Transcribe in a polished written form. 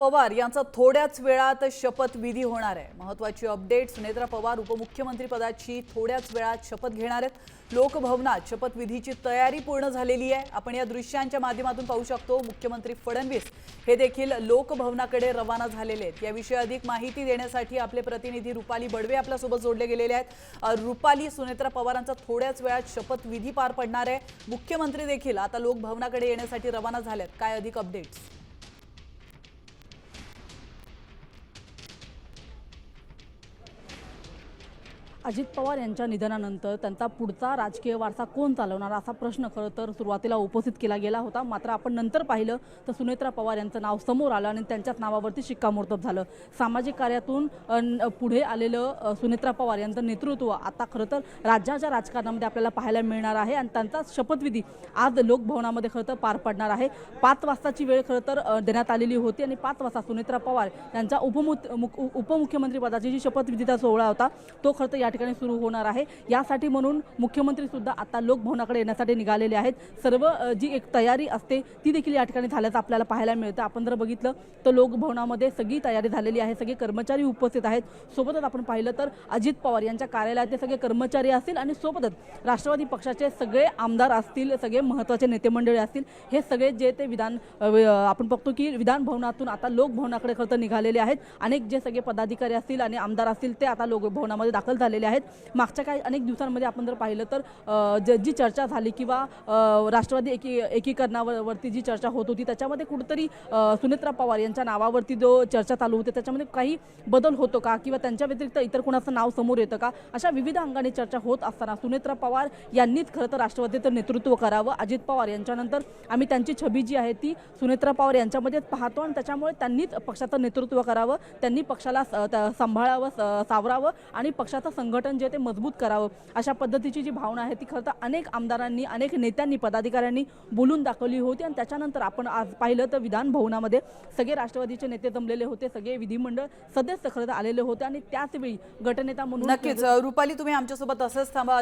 पवार यांचा थोड्याच वेळात शपथविधी होणार आहे। महत्त्वाची अपडेट, सुनेत्रा पवार उपमुख्यमंत्री पदाची थोड्याच वेळात शपथ घेणार आहेत। लोकभवनात शपथविधीची तयारी पूर्ण झालेली आहे। आपण या दृश्यांच्या माध्यमातून पाहू शकतो मुख्यमंत्री फडणवीस हे देखील लोकभवनाकडे रवाना झालेले आहेत। याविषयी अधिक माहिती देण्यासाठी आपले प्रतिनिधी रुपाली बडवे आपल्या सोबत जोडले गेलेले आहेत। रुपाली, सुनेत्रा पवारांचा थोड्याच वेळात शपथविधी पार पडणार आहे। मुख्यमंत्री देखील आता लोकभवनाकडे येण्यासाठी रवाना झालेत। काय अधिक अपडेट्स? अजित पवार यांच्या निधनानंतर त्यांचा पुढचा राजकीय वारसा कोण चालवणार असा प्रश्न खरं तर सुरुवातीला उपस्थित केला गेला होता। मात्र आपण नंतर पाहिलं तर सुनेत्रा पवार यांचं नाव समोर आलं आणि त्यांच्याच नावावरती शिक्कामोर्तब झालं। सामाजिक कार्यातून पुढे आलेलं सुनेत्रा पवार यांचं नेतृत्व आता खरं तर राज्याच्या राजकारणामध्ये आपल्याला पाहायला मिळणार आहे आणि त्यांचा शपथविधी आज लोकभवनामध्ये खरं तर पार पडणार आहे। 5 वाजताची वेळ खरं तर देण्यात आलेली होती आणि 5 वाजता सुनेत्रा पवार यांचा उपमुख्यमंत्री पदाची जी शपथविधीचा सोहळा होता तो खरं तर ठिकाणी सुरू होणार आहे। यासाठी म्हणून मुख्यमंत्री सुद्धा आता लोकभवनाकडे येण्यासाठी निघालेले आहेत। सर्व जी एक तयारी असते ती देखील या ठिकाणी झाल्याचं आपल्याला पाहायला मिळतं। आपण जर बघितलं तर लोकभवनामध्ये सगळी तयारी झालेली आहे, सगळे कर्मचारी उपस्थित आहेत। सोबतच आपण पाहिलं तर अजित पवार यांच्या कार्यालयातले सगळे कर्मचारी असतील आणि सोबतच राष्ट्रवादी पक्षाचे सगळे आमदार असतील, सगळे महत्त्वाचे नेते मंडळी असतील, हे सगळे जे ते आपण बघतो की विधान भवनातून आता लोकभवनाकडे खरं तर निघालेले आहेत। अनेक जे सगळे पदाधिकारी असतील आणि आमदार असतील ते आता लोकभवनामध्ये दाखल झालेले आहेत। मागच्या काही अनेक दिवसांमध्ये आपण जर पाहिलं तर जी चर्चा झाली किंवा राष्ट्रवादी एकीकरणावरती जी चर्चा होत होती त्याच्यामध्ये कुठेतरी सुनेत्रा पवार यांच्या नावावरती जो चर्चा चालू होती त्याच्यामध्ये काही बदल होतो का किंवा त्यांच्या व्यतिरिक्त इतर कोणाचं नाव समोर येतं का, अशा विविध अंगाने चर्चा होत असताना सुनेत्रा पवार यांनीच खरं तर राष्ट्रवादीचं नेतृत्व करावं। अजित पवार यांच्यानंतर आम्ही त्यांची छबी जी आहे ती सुनेत्रा पवार यांच्यामध्येच पाहतो आणि त्याच्यामुळे त्यांनीच पक्षाचं नेतृत्व करावं, त्यांनी पक्षाला सांभाळावं, सावरावं आणि पक्षाचं संघटन जे ते मजबूत करावं, अशा पद्धतीची जी भावना आहे ती खरं तर अनेक आमदारांनी, अनेक नेत्यांनी, पदाधिकाऱ्यांनी बोलून दाखवली होती। आणि त्याच्यानंतर आपण आज पाहिलं तर विधान भवनामध्ये सगळे राष्ट्रवादीचे नेते जमलेले होते, सगळे विधिमंडळ सदस्य खरं तर आलेले होते आणि त्याच वेळी गटनेता म्हणून नक्कीच रुपाली, तुम्ही आमच्यासोबत असंच थांबा।